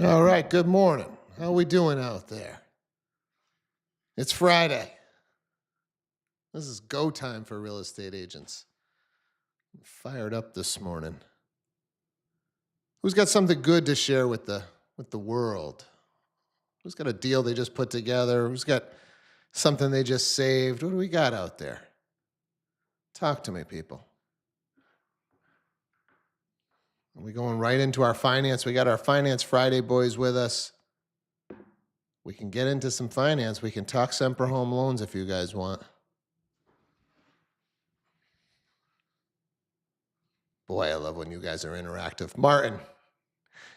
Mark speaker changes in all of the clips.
Speaker 1: All right, good morning. How we doing out there? It's Friday. This is go time for real estate agents. I'm fired up this morning. Who's got something good to share with the world? Who's got a deal they just put together? Who's got something they just saved? What do we got out there? Talk to me, people. Are we going right into our finance? We got our Finance Friday boys with us. We can get into some finance. We can talk Semper Home loans if you guys want. Boy, I love when you guys are interactive. Martin,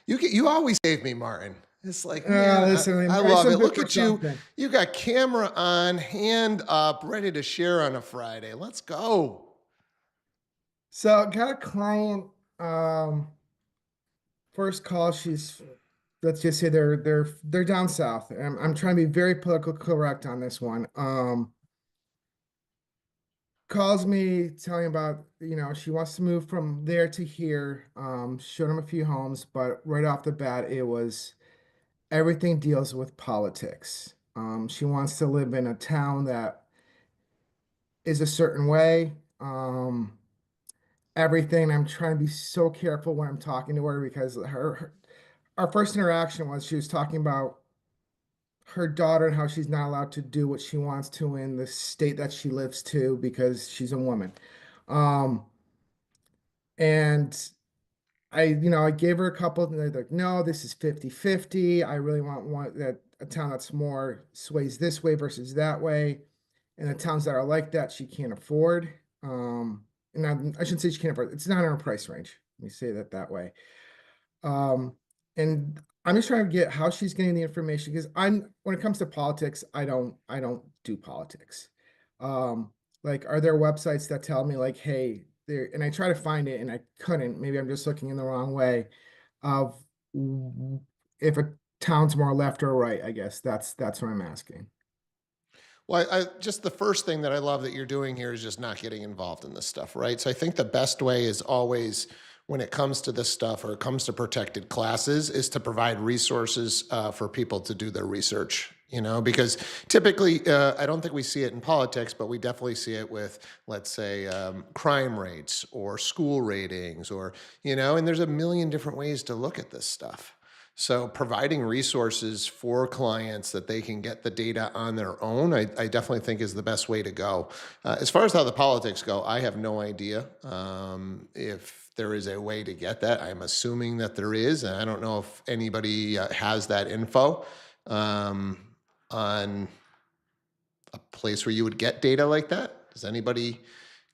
Speaker 1: you always save me, Martin. It's like, man,
Speaker 2: listen,
Speaker 1: I love it. Look at you. You got camera on, hand up, ready to share on a Friday. Let's go.
Speaker 2: So got a client, first call, let's just say they're down south. I'm trying to be very politically correct on this one. Calls me telling about, she wants to move from there to here. Showed him a few homes, but right off the bat, it was everything deals with politics. She wants to live in a town that is a certain way. Everything. I'm trying to be so careful when I'm talking to her because our first interaction was she was talking about her daughter and how she's not allowed to do what she wants to in the state that she lives to because she's a woman. Um, and I gave her a couple and they're like, no, this is 50-50. I really want one that a town that's more sways this way versus that way. And the towns that are like that, she can't afford. And I shouldn't say she can't afford. It's not in her price range. Let me say that way. And I'm just trying to get how she's getting the information because when it comes to politics, I don't do politics. Like, are there websites that tell me like, hey, there, and I try to find it and I couldn't. Maybe I'm just looking in the wrong way of if a town's more left or right. I guess that's what I'm asking.
Speaker 1: Well, I just the first thing that I love that you're doing here is just not getting involved in this stuff, right? So I think the best way is always when it comes to this stuff or it comes to protected classes is to provide resources for people to do their research. Because typically, I don't think we see it in politics, but we definitely see it with, let's say, crime rates or school ratings and there's a million different ways to look at this stuff. So providing resources for clients that they can get the data on their own, I definitely think is the best way to go. As far as how the politics go, I have no idea if there is a way to get that. I'm assuming that there is, and I don't know if anybody has that info on a place where you would get data like that. Does anybody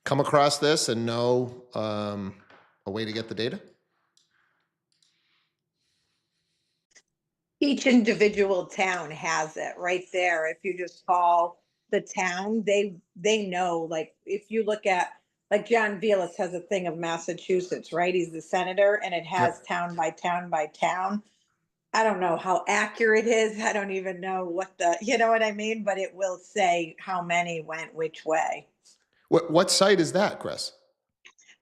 Speaker 1: come across this and know a way to get the data?
Speaker 3: Each individual town has it right there. If you just call the town, they know. Like if you look at like John Velas has a thing of Massachusetts, right? He's the senator, and it has town by town by town. I don't know how accurate it is. I don't even know you know what I mean? But it will say how many went which way.
Speaker 1: What site is that, Chris?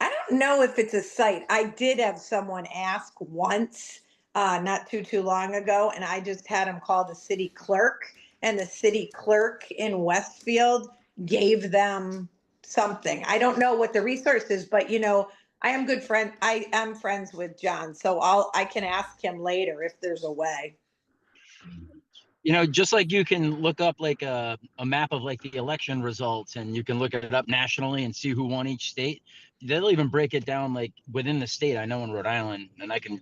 Speaker 3: I don't know if it's a site. I did have someone ask once, not too long ago, and I just had him call the city clerk, and the city clerk in Westfield gave them something. I don't know what the resource is, but I am good friend. I am friends with John, so I can ask him later if there's a way.
Speaker 4: Just like you can look up like a map of like the election results and you can look it up nationally and see who won each state. They'll even break it down like within the state. I know in Rhode Island, and I can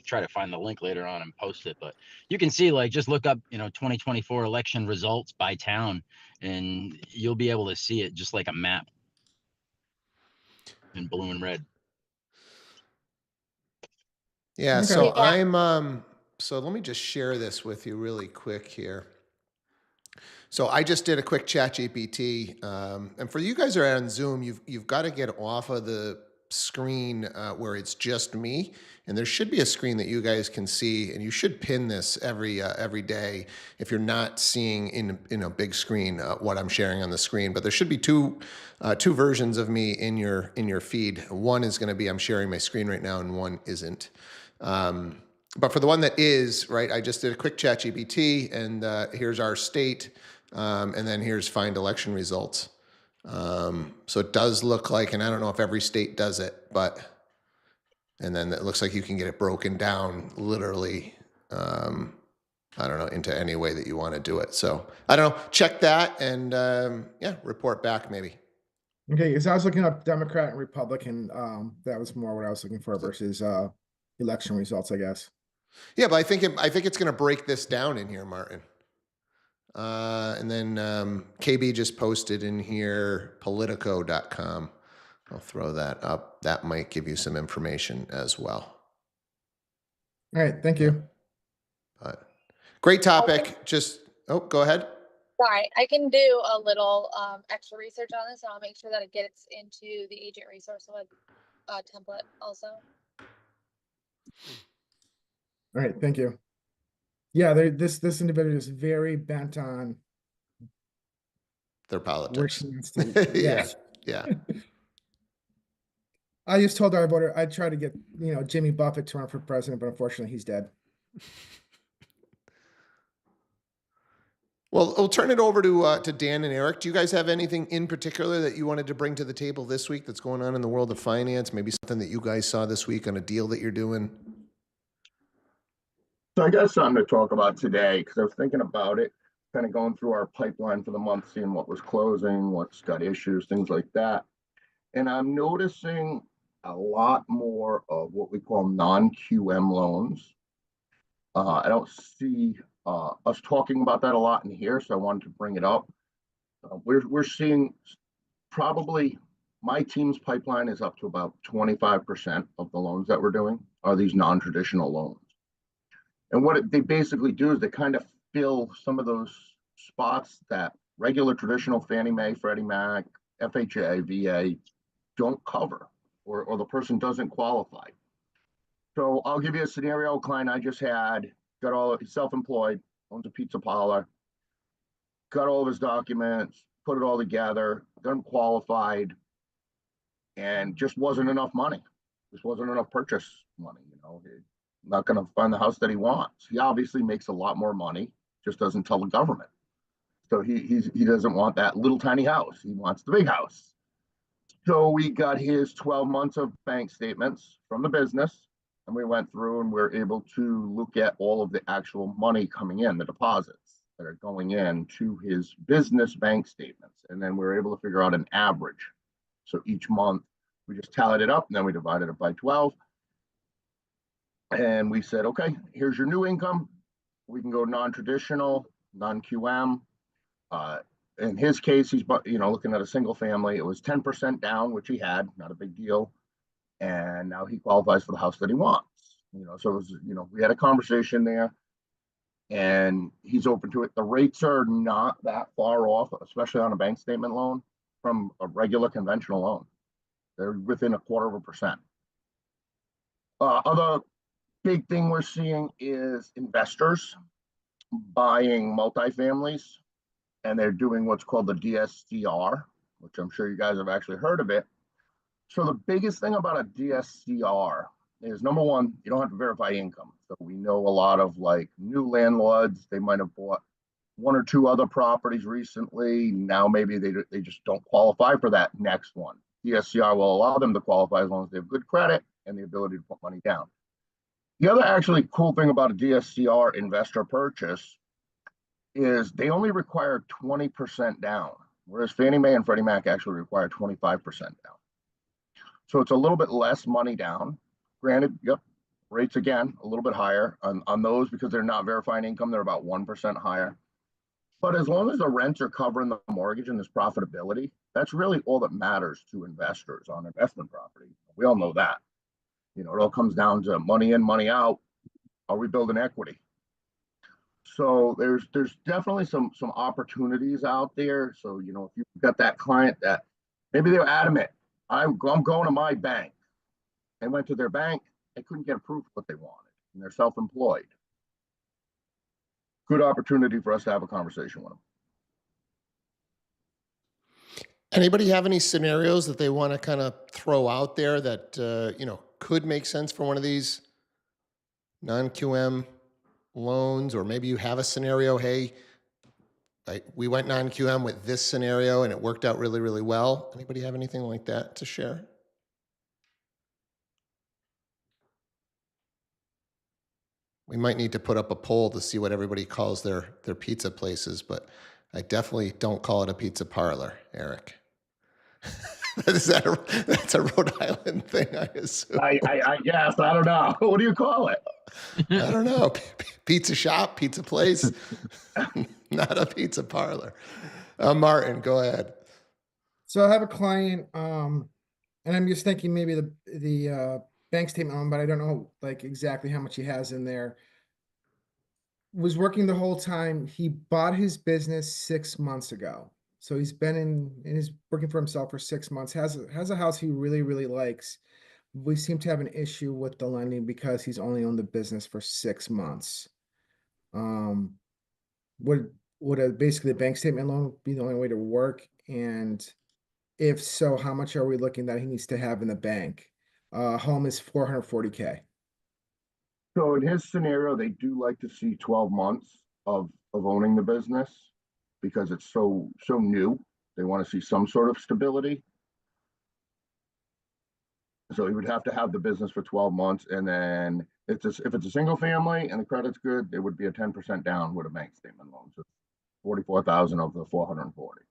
Speaker 4: try to find the link later on and post it, but you can see like just look up 2024 election results by town and you'll be able to see it just like a map in blue and red.
Speaker 1: Yeah, so so let me just share this with you really quick here. So I just did a quick chat GPT, and for you guys who are on Zoom, you've got to get off of the screen where it's just me, and there should be a screen that you guys can see, and you should pin this every day if you're not seeing in a big screen what I'm sharing on the screen. But there should be two versions of me in your feed. One is going to be I'm sharing my screen right now, and one isn't. But for the one that is, right, I just did a quick chat GPT, and here's our state, and then here's find election results. So it does look like, and I don't know if every state does it, but, and then it looks like you can get it broken down literally, I don't know, into any way that you want to do it. So I don't know, check that and yeah, report back maybe.
Speaker 2: Okay, because I was looking up Democrat and Republican. That was more what I was looking for versus election results, I guess.
Speaker 1: Yeah, but I think it's going to break this down in here, Martin. And then KB just posted in here politico.com. I'll throw that up. That might give you some information as well.
Speaker 2: All right, thank you.
Speaker 1: But great topic. Just, oh, go ahead.
Speaker 5: Sorry, I can do a little extra research on this, and I'll make sure that it gets into the agent resource web template also.
Speaker 2: All right, thank you. Yeah, this individual is very bent on
Speaker 1: Their
Speaker 2: where
Speaker 1: politics.
Speaker 2: she wants to.
Speaker 1: Yeah.
Speaker 2: I just told our voter I'd try to get Jimmy Buffett to run for president, but unfortunately he's dead.
Speaker 1: Well, we'll turn it over to Dan and Eric. Do you guys have anything in particular that you wanted to bring to the table this week that's going on in the world of finance? Maybe something that you guys saw this week on a deal that you're doing?
Speaker 6: So I got something to talk about today because I was thinking about it, kind of going through our pipeline for the month, seeing what was closing, what's got issues, things like that. And I'm noticing a lot more of what we call non-QM loans. I don't see us talking about that a lot in here, so I wanted to bring it up. We're seeing probably my team's pipeline is up to about 25% of the loans that we're doing are these non-traditional loans. And what they basically do is they kind of fill some of those spots that regular traditional Fannie Mae, Freddie Mac, FHA, VA don't cover, or the person doesn't qualify. So I'll give you a scenario. A client I just had, got all self-employed, owns a pizza parlor, got all of his documents, put it all together, got qualified, and just wasn't enough money. Just wasn't enough purchase money, not going to find the house that he wants. He obviously makes a lot more money, just doesn't tell the government. So he doesn't want that little tiny house. He wants the big house. So we got his 12 months of bank statements from the business, and we went through and we're able to look at all of the actual money coming in, the deposits that are going in to his business bank statements. And then we're able to figure out an average. So each month we just tallied it up and then we divided it by 12. And we said, okay, here's your new income. We can go non-traditional, non-QM. In his case, he's looking at a single family. It was 10% down, which he had, not a big deal. And now he qualifies for the house that he wants. So it was, we had a conversation there, and he's open to it. The rates are not that far off, especially on a bank statement loan, from a regular conventional loan. They're within 0.25%. Other big thing we're seeing is investors buying multifamilies, and they're doing what's called the DSCR, which I'm sure you guys have actually heard of it. So the biggest thing about a DSCR is, number one, you don't have to verify income. So we know a lot of new landlords, they might have bought one or two other properties recently. Now maybe they just don't qualify for that next one. DSCR will allow them to qualify as long as they have good credit and the ability to put money down. The other actually cool thing about a DSCR investor purchase is they only require 20% down, whereas Fannie Mae and Freddie Mac actually require 25% down. So it's a little bit less money down. Granted, yep, rates again, a little bit higher on those because they're not verifying income, they're about 1% higher. But as long as the rents are covering the mortgage and there's profitability, that's really all that matters to investors on investment property. We all know that. It all comes down to money in, money out. Are we building equity? So there's definitely some opportunities out there. So, if you've got that client that maybe they're adamant, I'm going to my bank, I went to their bank, I couldn't get approved what they wanted, and they're self-employed. Good opportunity for us to have a conversation with them.
Speaker 1: Anybody have any scenarios that they want to kind of throw out there that, could make sense for one of these non-QM loans? Or maybe you have a scenario, hey, we went non-QM with this scenario and it worked out really, really well. Anybody have anything like that to share? We might need to put up a poll to see what everybody calls their pizza places, but I definitely don't call it a pizza parlor, Eric. That's a Rhode Island thing, I assume.
Speaker 6: I guess, I don't know. What do you call it?
Speaker 1: I don't know. Pizza shop, pizza place, not a pizza parlor. Martin, go ahead.
Speaker 2: So I have a client, and I'm just thinking maybe the bank statement on, but I don't know like exactly how much he has in there. Was working the whole time. He bought his business 6 months ago. So he's been and he's working for himself for 6 months, has a house he really, really likes. We seem to have an issue with the lending because he's only owned the business for 6 months. Um, would basically the bank statement loan be the only way to work? And if so, how much are we looking that he needs to have in the bank? Home is 440K.
Speaker 6: So in his scenario, they do like to see 12 months of owning the business because it's so new. They want to see some sort of stability. So he would have to have the business for 12 months, and then if it's a single family and the credit's good, it would be a 10% down with a bank statement loan. So 44,000 of the 440.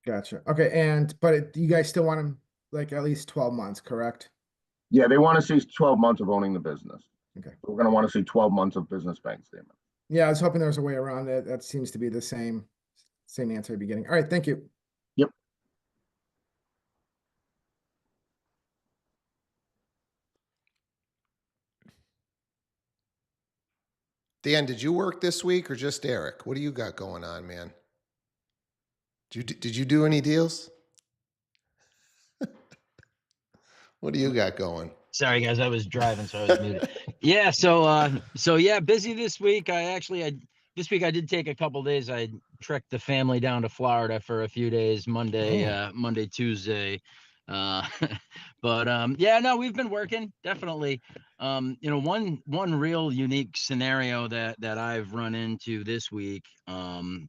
Speaker 2: Gotcha. Okay, but you guys still want him like at least 12 months, correct?
Speaker 6: Yeah, they want to see 12 months of owning the business.
Speaker 2: Okay.
Speaker 6: So we're going to want to see 12 months of business bank statement.
Speaker 2: Yeah, I was hoping there was a way around it. That seems to be the same answer I'd be getting. All right, thank you.
Speaker 6: Yep.
Speaker 1: Dan, did you work this week or just Eric? What do you got going on, man? Did you do any deals? What do you got going?
Speaker 4: Sorry guys, I was driving, so I was muted. Yeah, so yeah, busy this week. This week I did take a couple days. I trekked the family down to Florida for a few days, Monday, Tuesday. But yeah, no, we've been working, definitely. One real unique scenario that I've run into this week, and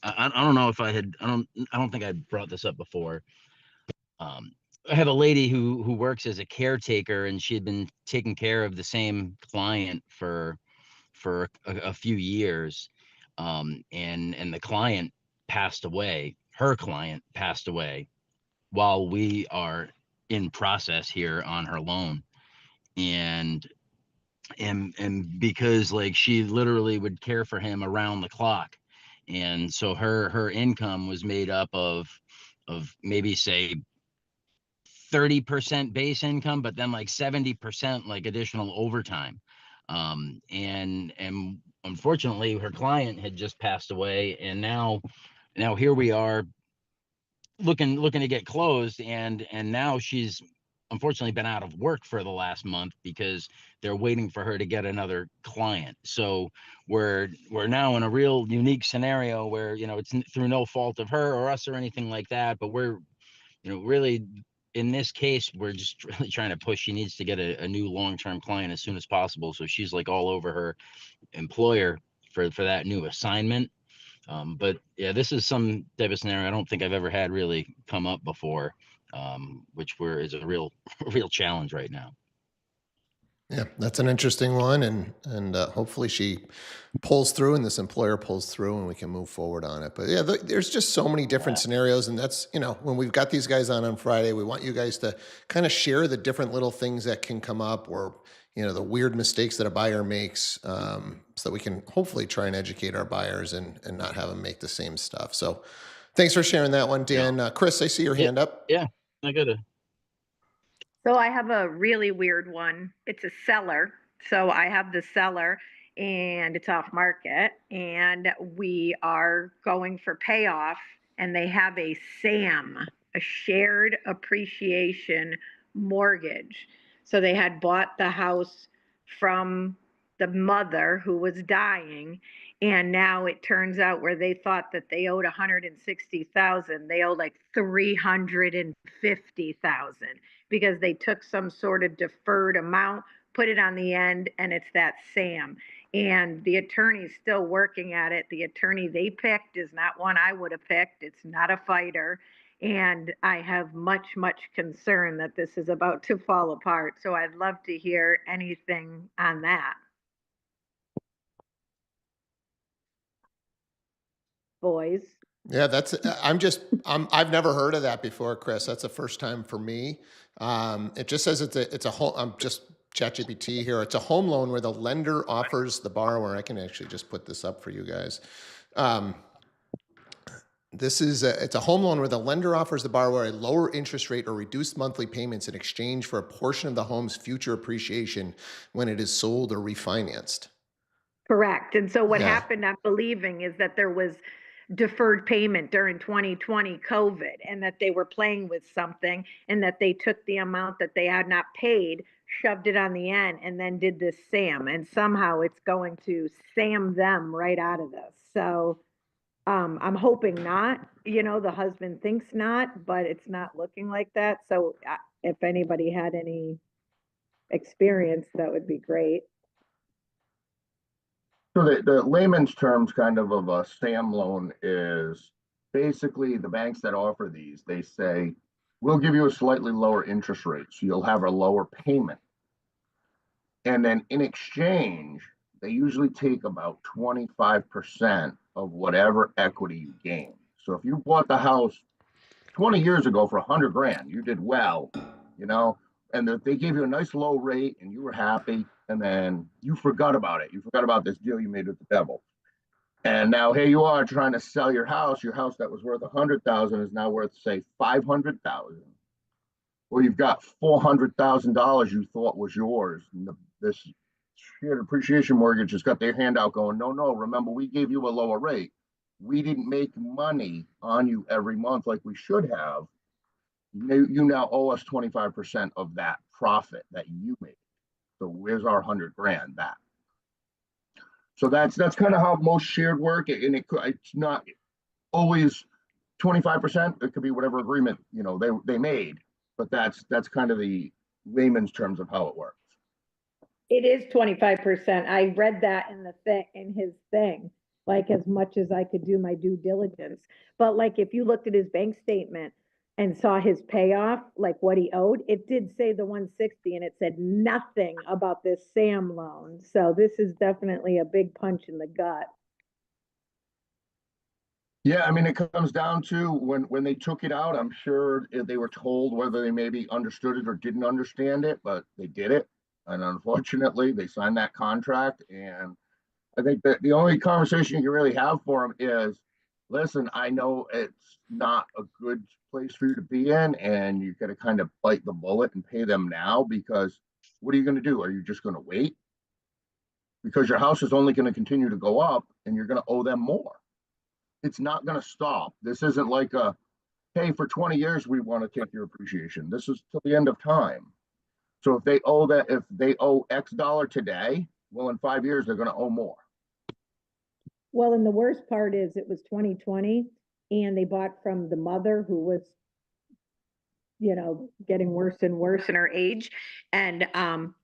Speaker 4: I don't know if I don't think I brought this up before. I have a lady who works as a caretaker, and she had been taking care of the same client for a few years, and the client passed away. Her client passed away while we are in process here on her loan, and because like she literally would care for him around the clock, and so her income was made up of maybe say 30% base income, but then like 70% like additional overtime. And unfortunately her client had just passed away, and now here we are looking to get closed, and now she's unfortunately been out of work for the last month because they're waiting for her to get another client. So we're now in a real unique scenario where it's through no fault of her or us or anything like that, but we're really, in this case, we're just really trying to push. She needs to get a new long-term client as soon as possible. So she's like all over her employer for that new assignment. But yeah, this is some type of scenario I don't think I've ever had really come up before, which is a real challenge right now.
Speaker 1: Yeah, that's an interesting one, and hopefully she pulls through, and this employer pulls through, and we can move forward on it. But yeah, there's just so many different scenarios, and that's when we've got these guys on Friday, we want you guys to kind of share the different little things that can come up, or the weird mistakes that a buyer makes, so that we can hopefully try and educate our buyers and not have them make the same stuff. So, thanks for sharing that one, Dan. Chris, I see your hand up.
Speaker 4: Yeah, I got it.
Speaker 3: So I have a really weird one. It's a seller. So I have the seller and it's off market, and we are going for payoff, and they have a SAM, a shared appreciation mortgage. So they had bought the house from the mother who was dying, and now it turns out where they thought that they owed 160,000, they owe like 350,000 because they took some sort of deferred amount, put it on the end, and it's that Sam. And the attorney's still working at it. The attorney they picked is not one I would have picked. It's not a fighter. And I have much, much concern that this is about to fall apart. So I'd love to hear anything on that. Boys.
Speaker 1: Yeah, I've never heard of that before, Chris. That's the first time for me. It just says it's a home. I'm just ChatGPT here. It's a home loan where the lender offers the borrower. I can actually just put this up for you guys. It's a home loan where the lender offers the borrower a lower interest rate or reduced monthly payments in exchange for a portion of the home's future appreciation when it is sold or refinanced.
Speaker 3: Correct. And so what
Speaker 1: Yeah.
Speaker 3: happened, I'm believing, is that there was deferred payment during 2020 COVID, and that they were playing with something, and that they took the amount that they had not paid, shoved it on the end, and then did this Sam. And somehow it's going to Sam them right out of this. So I'm hoping not. The husband thinks not, but it's not looking like that. So if anybody had any experience, that would be great.
Speaker 6: So the layman's terms kind of a SAM loan is basically the banks that offer these, they say, we'll give you a slightly lower interest rate, so you'll have a lower payment. And then in exchange, they usually take about 25% of whatever equity you gain. So if you bought the house 20 years ago for 100 grand, you did well, and they gave you a nice low rate and you were happy, and then you forgot about it. You forgot about this deal you made with the devil. And now here you are trying to sell your house that was worth 100,000 is now worth, say, 500,000. Or you've got $400,000 you thought was yours. And this shared appreciation mortgage has got their hand out going, no, remember, we gave you a lower rate. We didn't make money on you every month like we should have. You now owe us 25% of that profit that you made. So where's our 100 grand back? So that's kind of how most shared work, and it's not always 25%. It could be whatever agreement they made, but that's kind of the layman's terms of how it works.
Speaker 3: It is 25%. I read that in his thing, like as much as I could do my due diligence. But like if you looked at his bank statement and saw his payoff, like what he owed, it did say the 160 and it said nothing about this Sam loan. So this is definitely a big punch in the gut.
Speaker 6: Yeah, I mean, it comes down to when they took it out, I'm sure they were told whether they maybe understood it or didn't understand it, but they did it. And unfortunately, they signed that contract. And I think that the only conversation you can really have for them is, listen, I know it's not a good place for you to be in, and you got to kind of bite the bullet and pay them now, because what are you going to do? Are you just going to wait? Because your house is only going to continue to go up and you're going to owe them more. It's not going to stop. This isn't like hey, for 20 years, we want to take your appreciation. This is till the end of time. So if they owe X dollar today, well, in 5 years, they're going to owe more.
Speaker 3: Well, and the worst part is it was 2020 and they bought from the mother who was, getting worse and worse in her age. And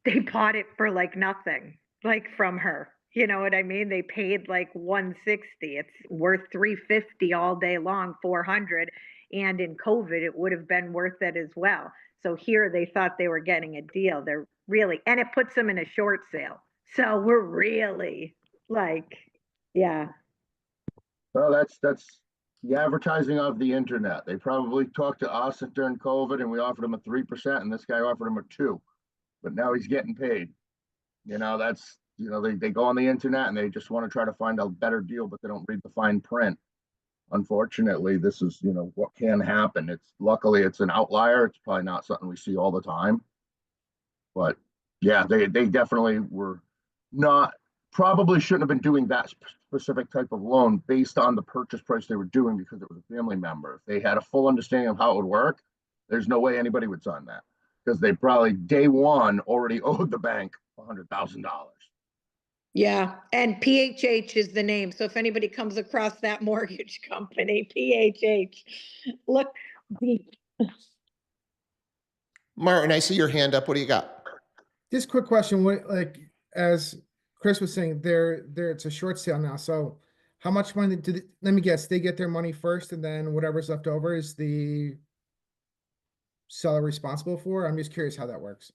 Speaker 3: they bought it for like nothing, like from her. You know what I mean? They paid like 160. It's worth 350 all day long, 400. And in COVID, it would have been worth it as well. So here they thought they were getting a deal. They're really, and it puts them in a short sale. So we're really like, yeah.
Speaker 6: Well, that's the advertising of the internet. They probably talked to us during COVID and we offered him a 3%, and this guy offered him a 2%. But now he's getting paid. That's they go on the internet and they just want to try to find a better deal, but they don't read the fine print. Unfortunately, this is what can happen. Luckily it's an outlier. It's probably not something we see all the time. But yeah, they definitely were not, probably shouldn't have been doing that specific type of loan based on the purchase price they were doing, because it was a family member. If they had a full understanding of how it would work, there's no way anybody would sign that. because they probably day one already owed the bank $100,000.
Speaker 3: Yeah, and PHH is the name. So if anybody comes across that mortgage company, PHH, look deep.
Speaker 1: Martin, I see your hand up. What do you got?
Speaker 2: Just quick question, what, like, as Chris was saying, it's a short sale now, so how much money let me guess, they get their money first and then whatever's left over is the seller responsible for? I'm just curious how that works.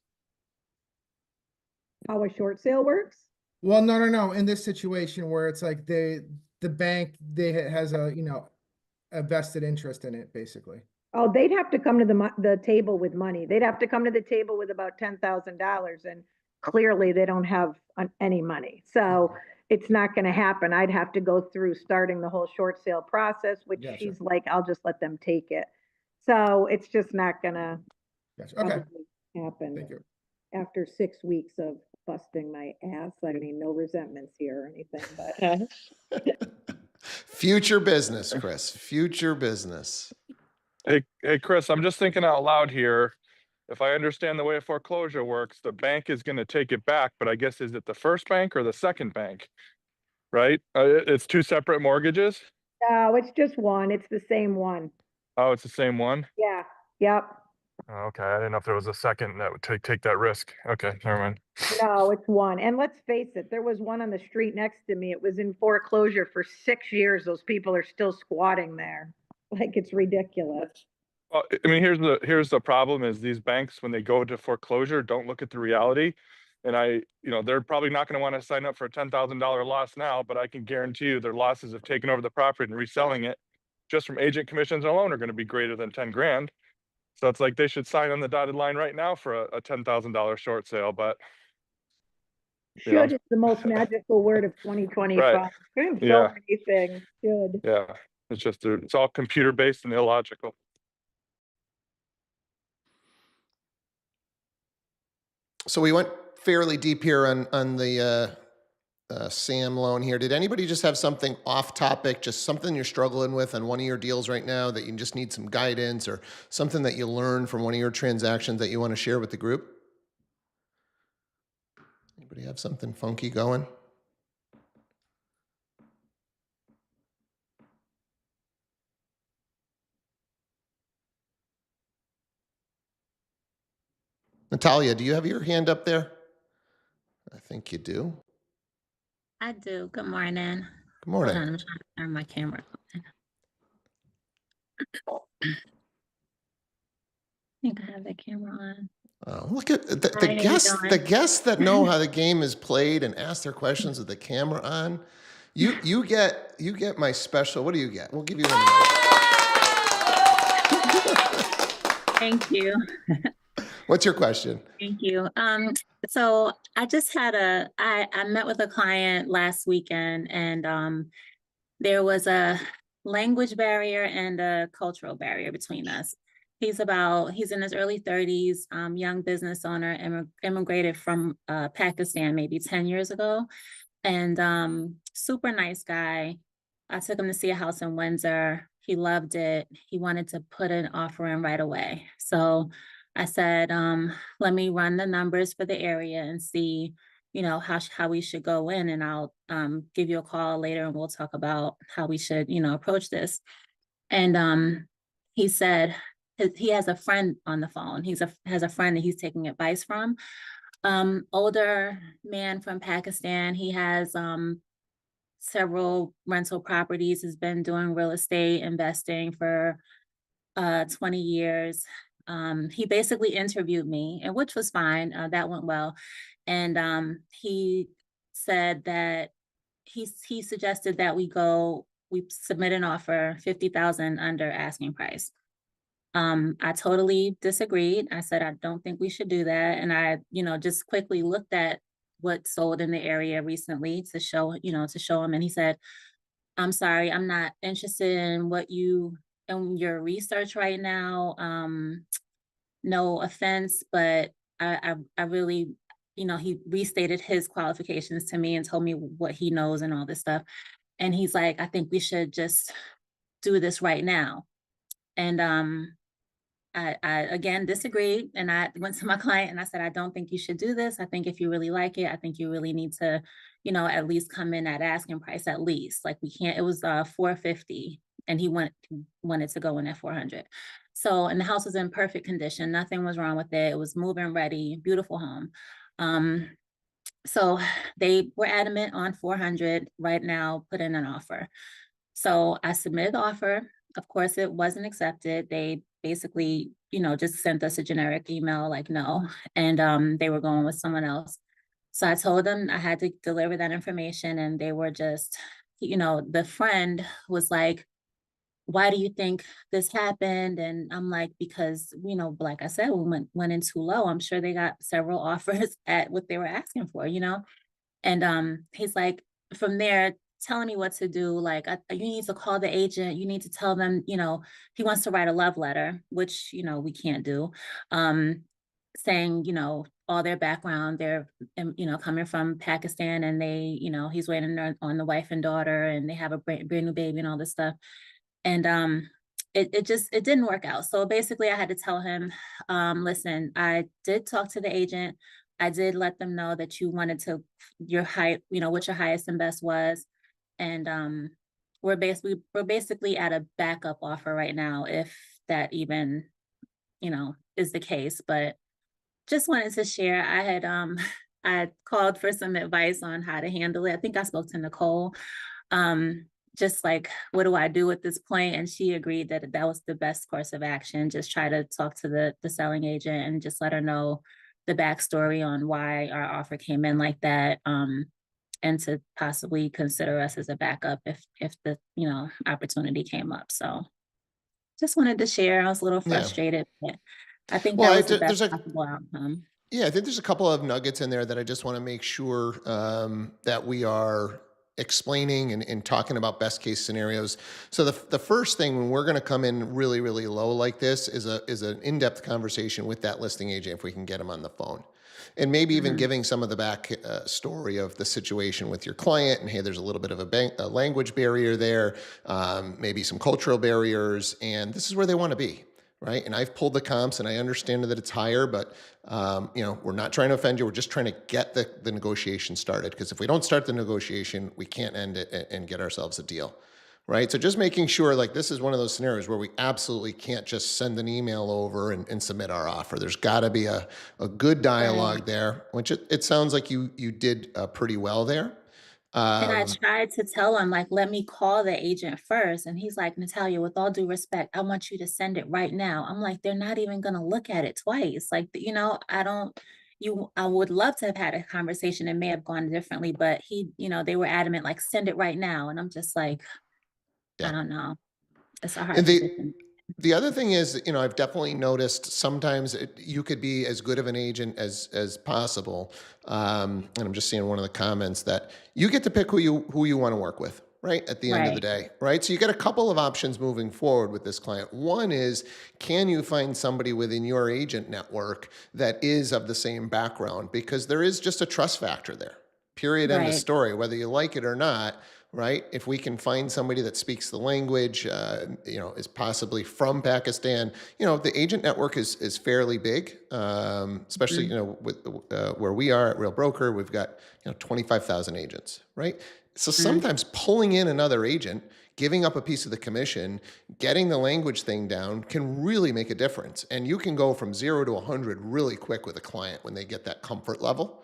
Speaker 3: How a short sale works?
Speaker 2: Well, no. In this situation where it's like the bank, has a, a vested interest in it, basically.
Speaker 3: Oh, they'd have to come to the table with money. They'd have to come to the table with about $10,000, and clearly they don't have any money. So it's not going to happen. I'd have to go through starting the whole short sale process, which
Speaker 2: Gotcha.
Speaker 3: she's like, I'll just let them take it. So it's just not going to
Speaker 2: Gotcha. Okay,
Speaker 3: happen
Speaker 2: thank you.
Speaker 3: after 6 weeks of busting my ass. I mean, no resentments here or anything, but
Speaker 1: Future business, Chris. Future business.
Speaker 7: Hey, Chris, I'm just thinking out loud here. If I understand the way a foreclosure works, the bank is going to take it back, but I guess, is it the first bank or the second bank? Right? It's two separate mortgages?
Speaker 3: no, it's just one. It's the same one.
Speaker 7: Oh, it's the same one?
Speaker 3: Yeah. Yep.
Speaker 7: Oh, okay, I didn't know if there was a second that would take that risk. Okay, never mind.
Speaker 3: No, it's one. And let's face it, there was one on the street next to me. It was in foreclosure for 6 years. Those people are still squatting there. Like, it's ridiculous.
Speaker 7: Well, I mean, here's the problem is these banks, when they go to foreclosure, don't look at the reality. And they're probably not going to want to sign up for a $10,000 loss now, but I can guarantee you their losses of taking over the property and reselling it just from agent commissions alone are going to be greater than 10 grand. So it's like they should sign on the dotted line right now for a $10,000 short sale, but
Speaker 3: Should is the most magical word of 2025.
Speaker 7: Right.
Speaker 3: So
Speaker 7: Yeah.
Speaker 3: many things. Should.
Speaker 7: yeah, it's all computer based and illogical.
Speaker 1: So we went fairly deep here on the Sam loan here. Did anybody just have something off topic, just something you're struggling with on one of your deals right now that you just need some guidance, or something that you learned from one of your transactions that you want to share with the group? Anybody have something funky going? Natalia, do you have your hand up there? I think you do.
Speaker 8: I do. Good morning.
Speaker 1: Good morning.
Speaker 8: Hold on, I'm trying to turn my camera on. I think I have the camera on.
Speaker 1: Oh, look at the
Speaker 8: Hi, how you
Speaker 1: guests.
Speaker 8: doing?
Speaker 1: The guests that know how the game is played and ask their questions with the camera on. You get my special. What do you get? We'll give you one.
Speaker 8: Thank you.
Speaker 1: What's your question?
Speaker 8: Thank you. So I just had I met with a client last weekend, and there was a language barrier and a cultural barrier between us. He's in his early 30s, young business owner, immigrated from Pakistan maybe 10 years ago, and super nice guy. I took him to see a house in Windsor. He loved it. He wanted to put an offer in right away. So I said, let me run the numbers for the area and see, how we should go in, and I'll give you a call later and we'll talk about how we should, approach this. And he said he has a friend on the phone. Has a friend that he's taking advice from. Older man from Pakistan. He has several rental properties, has been doing real estate investing for 20 years. He basically interviewed me, and which was fine. That went well. And he said that he suggested that we submit an offer 50,000 under asking price. I totally disagreed. I said, I don't think we should do that. And I, just quickly looked at what sold in the area recently to show him. And he said, I'm sorry, I'm not interested in your research right now. No offense, but I really, he restated his qualifications to me and told me what he knows and all this stuff. And he's like, I think we should just do this right now. And I again disagreed, and I went to my client and I said, I don't think you should do this. I think if you really like it, I think you really need to, at least come in at asking price at least. Like we can't, it was 450 and he wanted to go in at 400. So, and the house was in perfect condition. Nothing was wrong with it. It was move-in ready, beautiful home. So they were adamant on 400 right now, put in an offer. So I submitted the offer. Of course, it wasn't accepted. They basically, just sent us a generic email like no, and they were going with someone else. So I told them I had to deliver that information, and they were just, the friend was like, why do you think this happened? And I'm like, because, like I said, we went in too low. I'm sure they got several offers at what they were asking for, And he's like, from there, telling me what to do. Like, you need to call the agent. You need to tell them, he wants to write a love letter, which, we can't do. Saying, all their background, they're, coming from Pakistan, and they, he's waiting on the wife and daughter, and they have a brand new baby and all this stuff. And it didn't work out. So basically I had to tell him, listen, I did talk to the agent. I did let them know that you wanted to, what your highest and best was. And we're basically at a backup offer right now, if that even, is the case. But just wanted to share, I had I called for some advice on how to handle it. I think I spoke to Nicole. Just like, what do I do at this point? And she agreed that that was the best course of action. Just try to talk to the selling agent and just let her know the backstory on why our offer came in like that. And to possibly consider us as a backup if the, opportunity came up. So just wanted to share. I was a little
Speaker 1: Yeah.
Speaker 8: frustrated, but I think
Speaker 1: Well,
Speaker 8: that was the
Speaker 1: there's
Speaker 8: best possible outcome.
Speaker 1: Yeah, I think there's a couple of nuggets in there that I just want to make sure that we are explaining and talking about best case scenarios. So the first thing when we're going to come in really, really low like this is an in-depth conversation with that listing agent if we can get them on the phone. And maybe even giving some of the back story of the situation with your client, and hey, there's a little bit of a language barrier there, maybe some cultural barriers, and this is where they want to be. Right. And I've pulled the comps and I understand that it's higher, but, we're not trying to offend you. We're just trying to get the negotiation started. Because if we don't start the negotiation, we can't end it and get ourselves a deal. Right. So just making sure, like, this is one of those scenarios where we absolutely can't just send an email over and submit our offer. There's got to be a good dialogue there, which it sounds like you did pretty well there.
Speaker 8: And I tried to tell him, like, let me call the agent first. And he's like, Natalia, with all due respect, I want you to send it right now. I'm like, they're not even going to look at it twice. Like, I would love to have had a conversation. It may have gone differently, but they were adamant, like, send it right now. And I'm just like, I don't know. It's a hard
Speaker 1: And
Speaker 8: decision.
Speaker 1: the other thing is, I've definitely noticed sometimes you could be as good of an agent as possible. And I'm just seeing one of the comments that you get to pick who you want to work with, right? At the end of the day, right? So you get a couple of options moving forward with this client. One is, can you find somebody within your agent network that is of the same background? Because there is just a trust factor there. Period. End of
Speaker 8: Right.
Speaker 1: story. Whether you like it or not, right? If we can find somebody that speaks the language, is possibly from Pakistan, the agent network is fairly big, especially, with where we are at Real Broker, we've got, 25,000 agents, right? So sometimes pulling in another agent, giving up a piece of the commission, getting the language thing down can really make a difference. And you can go from 0 to 100 really quick with a client when they get that comfort level.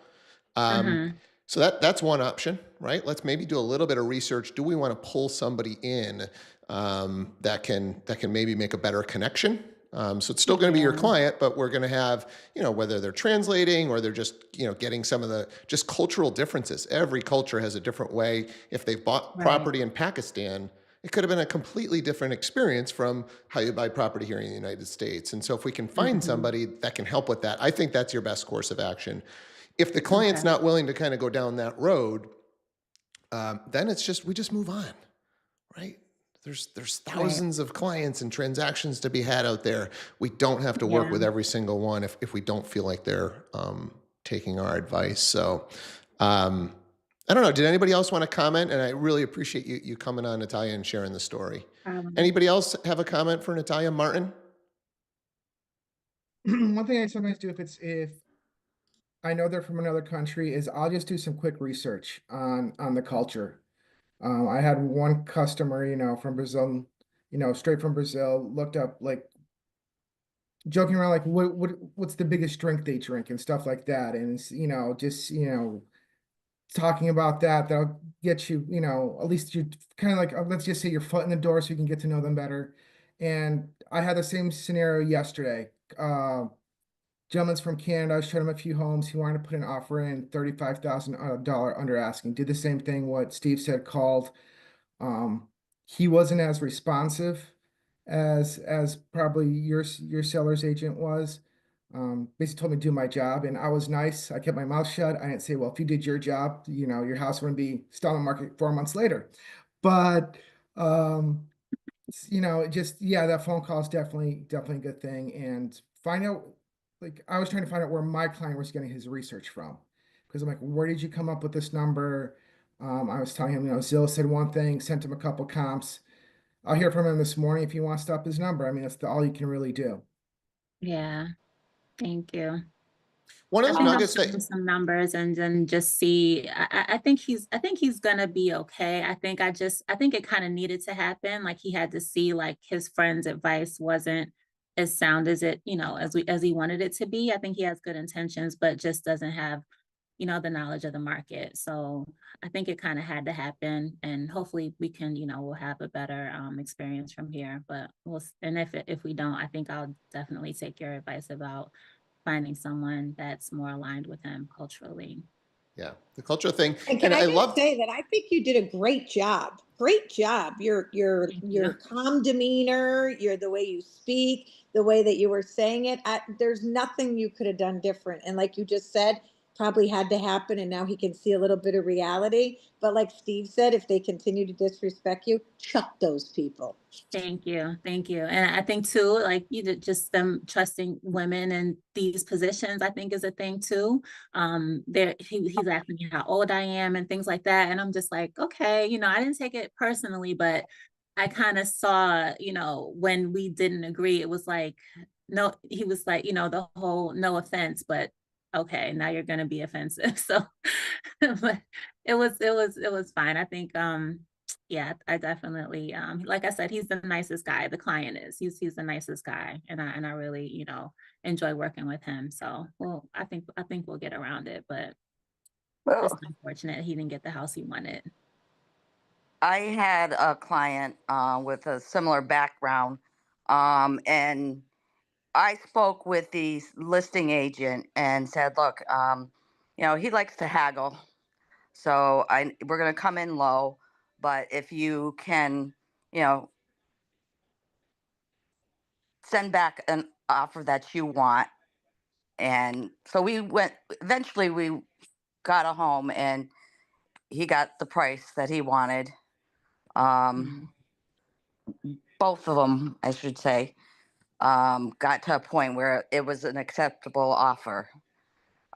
Speaker 1: So that's one option, right? Let's maybe do a little bit of research. Do we want to pull somebody in that can maybe make a better connection? So it's still going to be your client, but we're going to have, whether they're translating or they're just, getting some of the just cultural differences. Every culture has a different way. If they've bought property in Pakistan, it could have been a completely different experience from how you buy property here in the United States. And so if we can find somebody that can help with that, I think that's your best course of action. If the client's not willing to kind of go down that road, then we just move on, right? There's thousands of clients and transactions to be had out there. We don't have to work with every single one if we don't feel like they're taking our advice. So I don't know. Did anybody else want to comment? And I really appreciate you coming on, Natalia, and sharing the story. Anybody else have a comment for Natalia? Martin?
Speaker 2: one thing I sometimes do if I know they're from another country is I'll just do some quick research on the culture. I had one customer, from Brazil, straight from Brazil, looked up like joking around like what's the biggest drink they drink and stuff like that. And it's, just, talking about that, that'll get you, at least you kind of like, let's just say your foot in the door so you can get to know them better. And I had the same scenario yesterday. Gentleman's from Canada. I showed him a few homes. He wanted to put an offer in $35,000 under asking. Did the same thing what Steve said, called. Um, he wasn't as responsive as probably your seller's agent was. Basically told me to do my job, and I was nice. I kept my mouth shut. I didn't say, well, if you did your job, your house wouldn't be still on the market 4 months later. But yeah, that phone call is definitely a good thing. And find out, like, I was trying to find out where my client was getting his research from, because I'm like, where did you come up with this number? I was telling him, Zillow said one thing, sent him a couple comps. I'll hear from him this morning if he wants to up his number. I mean, that's all you can really do.
Speaker 8: Yeah, thank you.
Speaker 1: One of
Speaker 8: I
Speaker 1: the
Speaker 8: think I'll
Speaker 1: nuggets
Speaker 8: give
Speaker 1: that
Speaker 8: him some numbers and then just see. I think he's gonna be okay. I think it kind of needed to happen. Like he had to see like his friend's advice wasn't as sound as it, as he wanted it to be. I think he has good intentions, but just doesn't have, the knowledge of the market. So I think it kind of had to happen, and hopefully we can, we'll have a better experience from here. But and if we don't, I think I'll definitely take your advice about finding someone that's more aligned with him culturally.
Speaker 1: yeah, the culture thing.
Speaker 3: And can
Speaker 1: And
Speaker 3: I
Speaker 1: I
Speaker 3: just
Speaker 1: love,
Speaker 3: say that I think you did a great job. Great job.
Speaker 8: Thank
Speaker 3: Your
Speaker 8: you.
Speaker 3: calm demeanor, the way you speak, the way that you were saying it. There's nothing you could have done different. And like you just said, probably had to happen. And now he can see a little bit of reality. But like Steve said, if they continue to disrespect you, chuck those people.
Speaker 8: Thank you. Thank you. And I think too, like just them trusting women in these positions, I think is a thing too. He's asking me how old I am and things like that. And I'm just like, okay, I didn't take it personally, but I kind of saw, when we didn't agree, it was like, no, he was like, the whole no offense, but okay, now you're gonna be offensive. So but it was fine. I think yeah, I definitely like I said, he's the nicest guy. The client is. He's the nicest guy. And I really, enjoy working with him. So well, I think we'll get around it, but just unfortunate he didn't get the house he wanted.
Speaker 9: I had a client with a similar background, and I spoke with the listing agent and said, "Look, he likes to haggle, so we're going to come in low, but if you can, you know, send back an offer that you want." And so eventually we got a home, and he got the price that he wanted. Um, both of them, I should say, got to a point where it was an acceptable offer.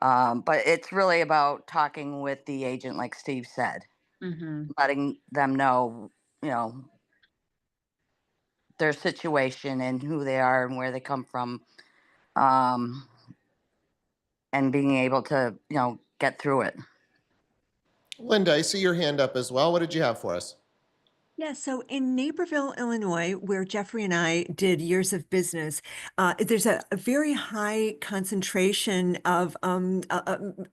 Speaker 9: But it's really about talking with the agent, like Steve said,
Speaker 8: Mm-hmm.
Speaker 9: letting them know, you know, their situation and who they are and where they come from, um, and being able to, get through it.
Speaker 1: Linda, I see your hand up as well. What did you have for us?
Speaker 10: Yeah, so in Naperville, Illinois, where Jeffrey and I did years of business, there's a very high concentration of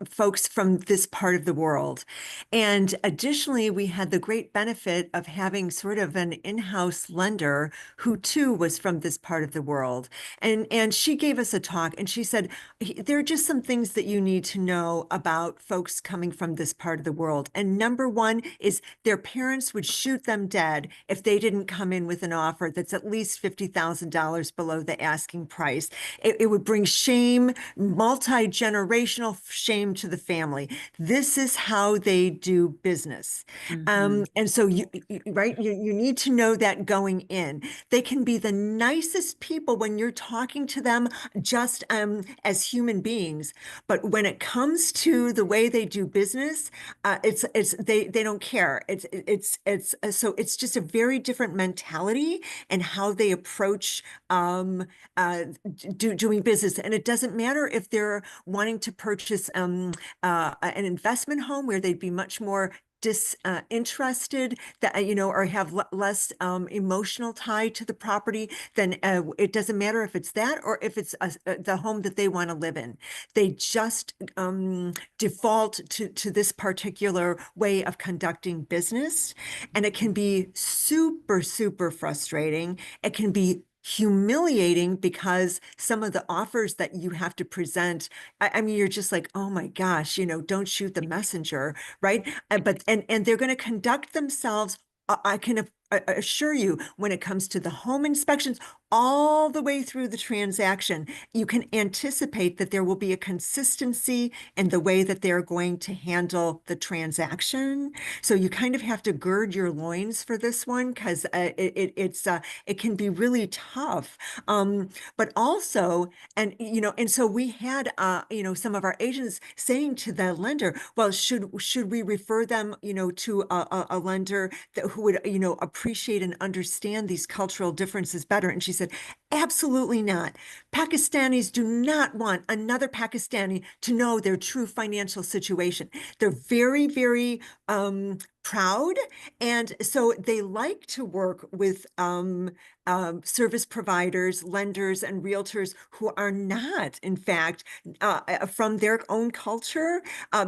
Speaker 10: folks from this part of the world. And additionally, we had the great benefit of having sort of an in-house lender who too was from this part of the world. And she gave us a talk and she said, there are just some things that you need to know about folks coming from this part of the world. And number one is their parents would shoot them dead if they didn't come in with an offer that's at least $50,000 below the asking price. It would bring shame, multi-generational shame to the family. This is how they do business.
Speaker 8: Mm-hmm.
Speaker 10: And so you need to know that going in. They can be the nicest people when you're talking to them just as human beings, but when it comes to the way they do business, they don't care. So it's just a very different mentality and how they approach doing business. And it doesn't matter if they're wanting to purchase an investment home where they'd be much more disinterested, that or have less emotional tie to the property. Then it doesn't matter if it's that or if it's the home that they want to live in. They just default to this particular way of conducting business, and it can be super, super frustrating. It can be humiliating because some of the offers that you have to present, I mean, you're just like, oh my gosh, don't shoot the messenger, right? But they're going to conduct themselves. I can assure you, when it comes to the home inspections, all the way through the transaction, you can anticipate that there will be a consistency in the way that they're going to handle the transaction. So you kind of have to gird your loins for this one, because it can be really tough. But also, and so we had some of our agents saying to the lender, well, should we refer them to a lender who would appreciate and understand these cultural differences better? And she said, absolutely not. Pakistanis do not want another Pakistani to know their true financial situation. They're very, very proud, and so they like to work with service providers, lenders, and realtors who are not, in fact, from their own culture,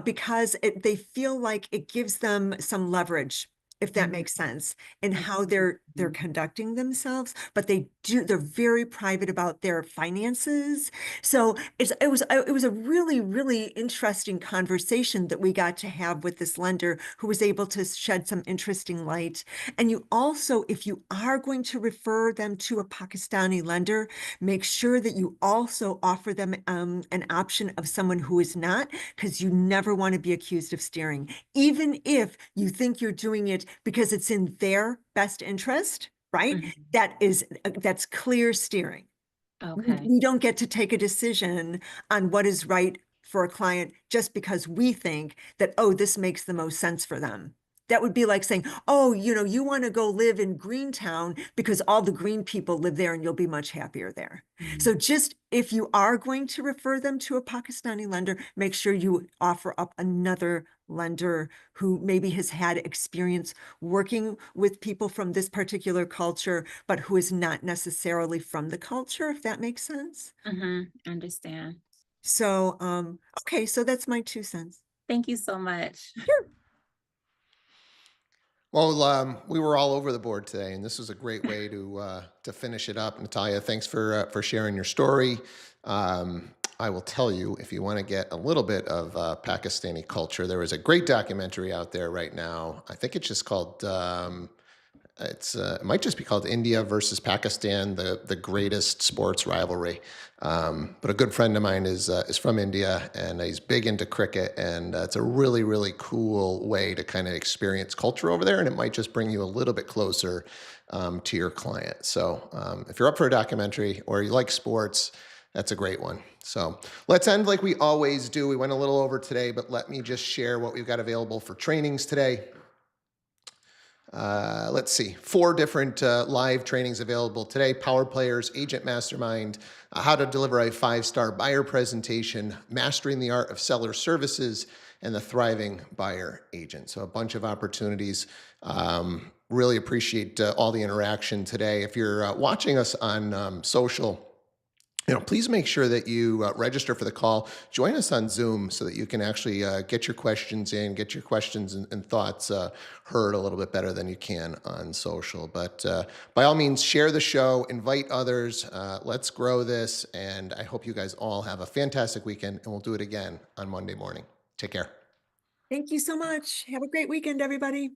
Speaker 10: because they feel like it gives them some leverage, if that makes sense, in how they're conducting themselves. But they're very private about their finances. So it was a really, really interesting conversation that we got to have with this lender, who was able to shed some interesting light. And you also, if you are going to refer them to a Pakistani lender, make sure that you also offer them an option of someone who is not, because you never want to be accused of steering, even if you think you're doing it because it's in their best interest, right? That's clear steering.
Speaker 8: Okay.
Speaker 10: We don't get to take a decision on what is right for a client just because we think that, oh, this makes the most sense for them. That would be like saying, oh, you want to go live in Greentown because all the green people live there and you'll be much happier there. So just, if you are going to refer them to a Pakistani lender, make sure you offer up another lender who maybe has had experience working with people from this particular culture, but who is not necessarily from the culture, if that makes sense.
Speaker 8: Understand.
Speaker 10: So, okay, so that's my 2 cents.
Speaker 8: Thank you so much.
Speaker 10: Sure.
Speaker 1: Well, we were all over the board today, and this was a great way to finish it up. Natalia, thanks for sharing your story. I will tell you, if you want to get a little bit of Pakistani culture, there is a great documentary out there right now. I think it's just called it might just be called India versus Pakistan, the greatest sports rivalry. But a good friend of mine is from India, and he's big into cricket, and it's a really, really cool way to kind of experience culture over there, and it might just bring you a little bit closer to your client. So if you're up for a documentary or you like sports, that's a great one. So let's end like we always do. We went a little over today, but let me just share what we've got available for trainings today. Let's see, 4 different live trainings available today: Power Players, Agent Mastermind, how to deliver a 5-star buyer presentation, mastering the art of seller services, and the thriving buyer agent. So a bunch of opportunities. Really appreciate all the interaction today. If you're watching us on social, please make sure that you register for the call. Join us on Zoom so that you can actually get your questions in, get your questions and thoughts heard a little bit better than you can on social. But by all means, share the show, invite others. Let's grow this. And I hope you guys all have a fantastic weekend, and we'll do it again on Monday morning. Take care.
Speaker 10: Thank you so much. Have a great weekend, everybody.